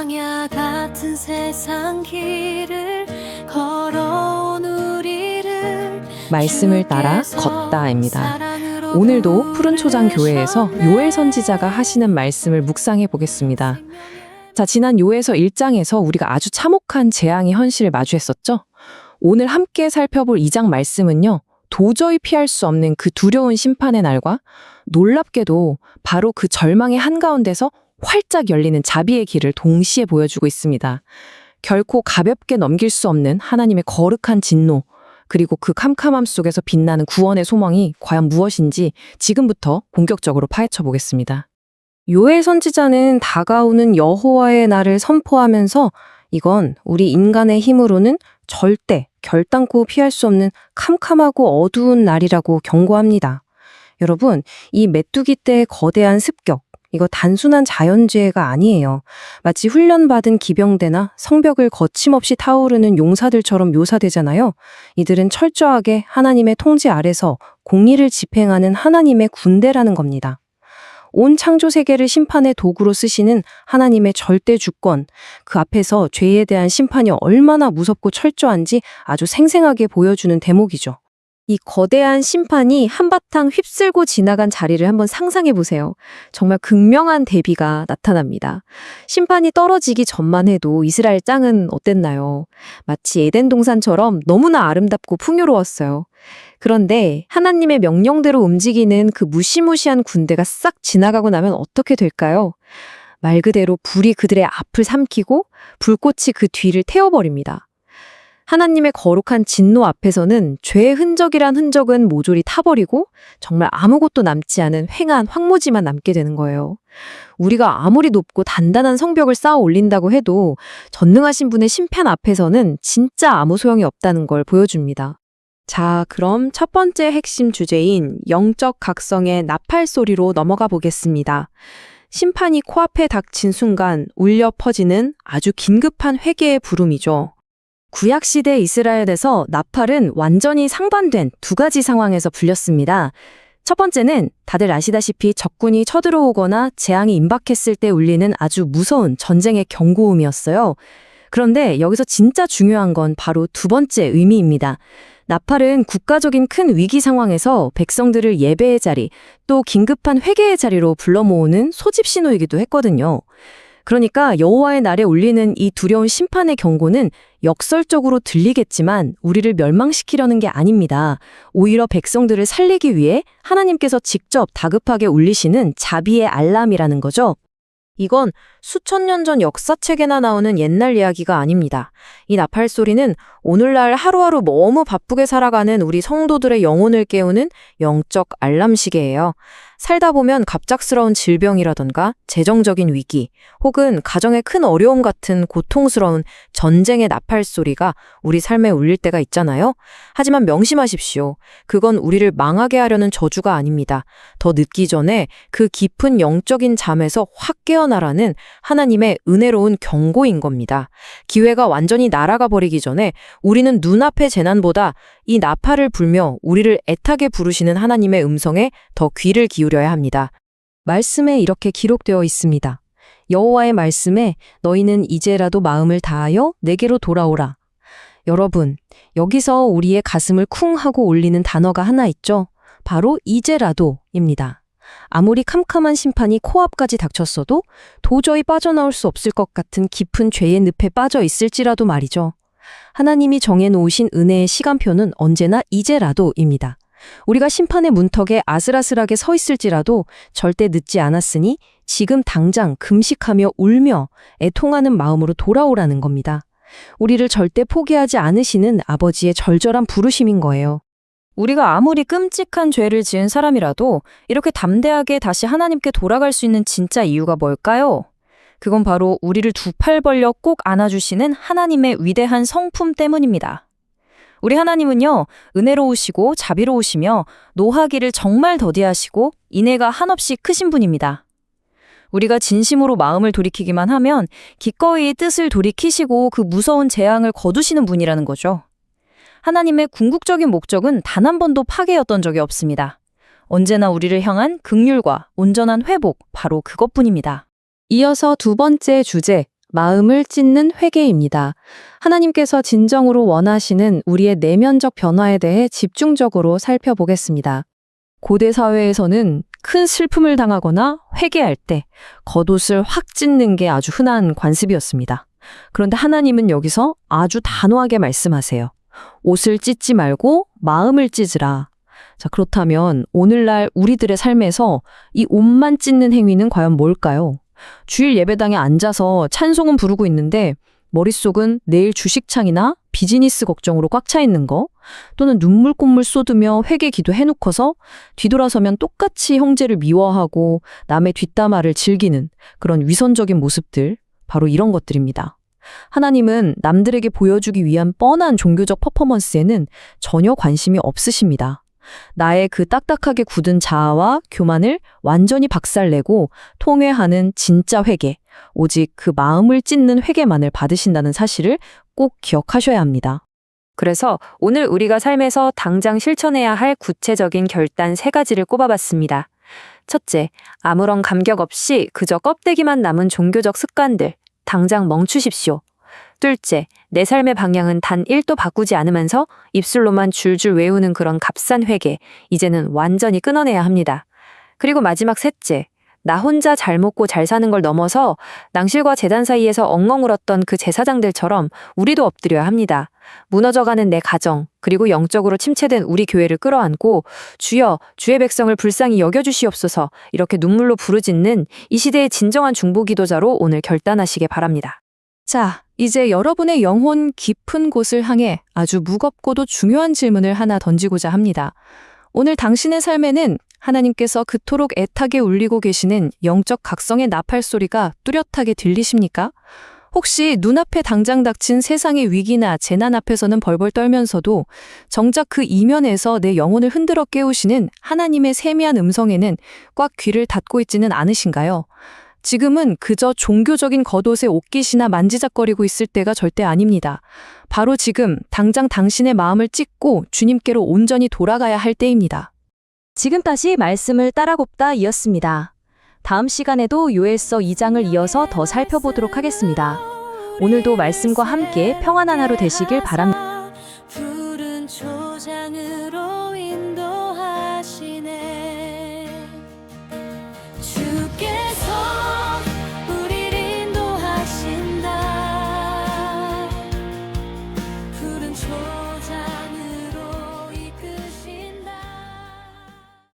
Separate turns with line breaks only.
광야 같은 세상 길을 걸어온 우리를
말씀을 따라 걷다입니다. 오늘도 푸른 초장 교회에서 요엘 선지자가 하시는 말씀을 묵상해 보겠습니다. 자, 지난 요엘서 1장에서 우리가 아주 참혹한 재앙의 현실을 마주했었죠? 오늘 함께 살펴볼 2장 말씀은요, 도저히 피할 수 없는 그 두려운 심판의 날과 놀랍게도 바로 그 절망의 한가운데서 활짝 열리는 자비의 길을 동시에 보여주고 있습니다. 결코 가볍게 넘길 수 없는 하나님의 거룩한 진노, 그리고 그 캄캄함 속에서 빛나는 구원의 소망이 과연 무엇인지 지금부터 본격적으로 파헤쳐 보겠습니다. 요엘 선지자는 다가오는 여호와의 날을 선포하면서 이건 우리 인간의 힘으로는 절대 결단코 피할 수 없는 캄캄하고 어두운 날이라고 경고합니다. 여러분, 이 메뚜기 떼의 거대한 습격, 이거 단순한 자연재해가 아니에요. 마치 훈련받은 기병대나 성벽을 거침없이 타오르는 용사들처럼 묘사되잖아요. 이들은 철저하게 하나님의 통제 아래서 공의를 집행하는 하나님의 군대라는 겁니다. 온 창조 세계를 심판의 도구로 쓰시는 하나님의 절대 주권, 그 앞에서 죄에 대한 심판이 얼마나 무섭고 철저한지 아주 생생하게 보여주는 대목이죠. 이 거대한 심판이 한바탕 휩쓸고 지나간 자리를 한번 상상해 보세요. 정말 극명한 대비가 나타납니다. 심판이 떨어지기 전만 해도 이스라엘 땅은 어땠나요? 마치 에덴 동산처럼 너무나 아름답고 풍요로웠어요. 그런데 하나님의 명령대로 움직이는 그 무시무시한 군대가 싹 지나가고 나면 어떻게 될까요? 말 그대로 불이 그들의 앞을 삼키고 불꽃이 그 뒤를 태워버립니다. 하나님의 거룩한 진노 앞에서는 죄의 흔적이란 흔적은 모조리 타버리고 정말 아무것도 남지 않은 횡한 황무지만 남게 되는 거예요. 우리가 아무리 높고 단단한 성벽을 쌓아 올린다고 해도 전능하신 분의 심판 앞에서는 진짜 아무 소용이 없다는 걸 보여줍니다. 자, 그럼 첫 번째 핵심 주제인 영적 각성의 나팔 소리로 넘어가 보겠습니다. 심판이 코앞에 닥친 순간 울려 퍼지는 아주 긴급한 회개의 부름이죠. 구약시대 이스라엘에서 나팔은 완전히 상반된 두 가지 상황에서 불렸습니다. 첫 번째는 다들 아시다시피 적군이 쳐들어오거나 재앙이 임박했을 때 울리는 아주 무서운 전쟁의 경고음이었어요. 그런데 여기서 진짜 중요한 건 바로 두 번째 의미입니다. 나팔은 국가적인 큰 위기 상황에서 백성들을 예배의 자리, 또 긴급한 회개의 자리로 불러 모으는 소집 신호이기도 했거든요. 그러니까 여호와의 날에 울리는 이 두려운 심판의 경고는 역설적으로 들리겠지만 우리를 멸망시키려는 게 아닙니다. 오히려 백성들을 살리기 위해 하나님께서 직접 다급하게 울리시는 자비의 알람이라는 거죠. 이건 수천 년 전 역사책에나 나오는 옛날 이야기가 아닙니다. 이 나팔 소리는 오늘날 하루하루 너무 바쁘게 살아가는 우리 성도들의 영혼을 깨우는 영적 알람시계예요. 살다 보면 갑작스러운 질병이라던가 재정적인 위기, 혹은 가정의 큰 어려움 같은 고통스러운 전쟁의 나팔 소리가 우리 삶에 울릴 때가 있잖아요. 하지만 명심하십시오. 그건 우리를 망하게 하려는 저주가 아닙니다. 더 늦기 전에 그 깊은 영적인 잠에서 확 깨어나라는 하나님의 은혜로운 경고인 겁니다. 기회가 완전히 날아가 버리기 전에 우리는 눈앞의 재난보다 이 나팔을 불며 우리를 애타게 부르시는 하나님의 음성에 더 귀를 기울여야 합니다. 말씀에 이렇게 기록되어 있습니다. 여호와의 말씀에 너희는 이제라도 마음을 다하여 내게로 돌아오라. 여러분, 여기서 우리의 가슴을 쿵 하고 울리는 단어가 하나 있죠. 바로 이제라도입니다. 아무리 캄캄한 심판이 코앞까지 닥쳤어도 도저히 빠져나올 수 없을 것 같은 깊은 죄의 늪에 빠져 있을지라도 말이죠. 하나님이 정해놓으신 은혜의 시간표는 언제나 이제라도입니다. 우리가 심판의 문턱에 아슬아슬하게 서 있을지라도 절대 늦지 않았으니 지금 당장 금식하며 울며 애통하는 마음으로 돌아오라는 겁니다. 우리를 절대 포기하지 않으시는 아버지의 절절한 부르심인 거예요. 우리가 아무리 끔찍한 죄를 지은 사람이라도 이렇게 담대하게 다시 하나님께 돌아갈 수 있는 진짜 이유가 뭘까요? 그건 바로 우리를 두 팔 벌려 꼭 안아주시는 하나님의 위대한 성품 때문입니다. 우리 하나님은요, 은혜로우시고 자비로우시며 노하기를 정말 더디하시고 인애가 한없이 크신 분입니다. 우리가 진심으로 마음을 돌이키기만 하면 기꺼이 뜻을 돌이키시고 그 무서운 재앙을 거두시는 분이라는 거죠. 하나님의 궁극적인 목적은 단 한 번도 파괴였던 적이 없습니다. 언제나 우리를 향한 긍휼과 온전한 회복, 바로 그것뿐입니다. 이어서 두 번째 주제, 마음을 찢는 회개입니다. 하나님께서 진정으로 원하시는 우리의 내면적 변화에 대해 집중적으로 살펴보겠습니다. 고대 사회에서는 큰 슬픔을 당하거나 회개할 때 겉옷을 확 찢는 게 아주 흔한 관습이었습니다. 그런데 하나님은 여기서 아주 단호하게 말씀하세요. 옷을 찢지 말고 마음을 찢으라. 자, 그렇다면 오늘날 우리들의 삶에서 이 옷만 찢는 행위는 과연 뭘까요? 주일 예배당에 앉아서 찬송은 부르고 있는데 머릿속은 내일 주식창이나 비즈니스 걱정으로 꽉 차 있는 거, 또는 눈물콧물 쏟으며 회개 기도해놓고서 뒤돌아서면 똑같이 형제를 미워하고 남의 뒷담화를 즐기는 그런 위선적인 모습들, 바로 이런 것들입니다. 하나님은 남들에게 보여주기 위한 뻔한 종교적 퍼포먼스에는 전혀 관심이 없으십니다. 나의 그 딱딱하게 굳은 자아와 교만을 완전히 박살내고 통회하는 진짜 회개, 오직 그 마음을 찢는 회개만을 받으신다는 사실을 꼭 기억하셔야 합니다. 그래서 오늘 우리가 삶에서 당장 실천해야 할 구체적인 결단 3가지를 꼽아봤습니다. 첫째, 아무런 감격 없이 그저 껍데기만 남은 종교적 습관들, 당장 멈추십시오. 둘째, 내 삶의 방향은 단 1도 바꾸지 않으면서 입술로만 줄줄 외우는 그런 값싼 회개, 이제는 완전히 끊어내야 합니다. 그리고 마지막 셋째, 나 혼자 잘 먹고 잘 사는 걸 넘어서 낭실과 제단 사이에서 엉엉 울었던 그 제사장들처럼 우리도 엎드려야 합니다. 무너져가는 내 가정, 그리고 영적으로 침체된 우리 교회를 끌어안고 주여, 주의 백성을 불쌍히 여겨주시옵소서, 이렇게 눈물로 부르짖는 이 시대의 진정한 중보기도자로 오늘 결단하시길 바랍니다. 자, 이제 여러분의 영혼 깊은 곳을 향해 아주 무겁고도 중요한 질문을 하나 던지고자 합니다. 오늘 당신의 삶에는 하나님께서 그토록 애타게 울리고 계시는 영적 각성의 나팔 소리가 뚜렷하게 들리십니까? 혹시 눈앞에 당장 닥친 세상의 위기나 재난 앞에서는 벌벌 떨면서도 정작 그 이면에서 내 영혼을 흔들어 깨우시는 하나님의 세미한 음성에는 꽉 귀를 닫고 있지는 않으신가요? 지금은 그저 종교적인 겉옷에 옷깃이나 만지작거리고 있을 때가 절대 아닙니다. 바로 지금 당장 당신의 마음을 찢고 주님께로 온전히 돌아가야 할 때입니다.
지금까지 말씀을 따라곱다 이었습니다. 다음 시간에도 요엘서 2장을 이어서 더 살펴보도록 하겠습니다. 오늘도 말씀과 함께 평안한 하루 되시길 바랍니다.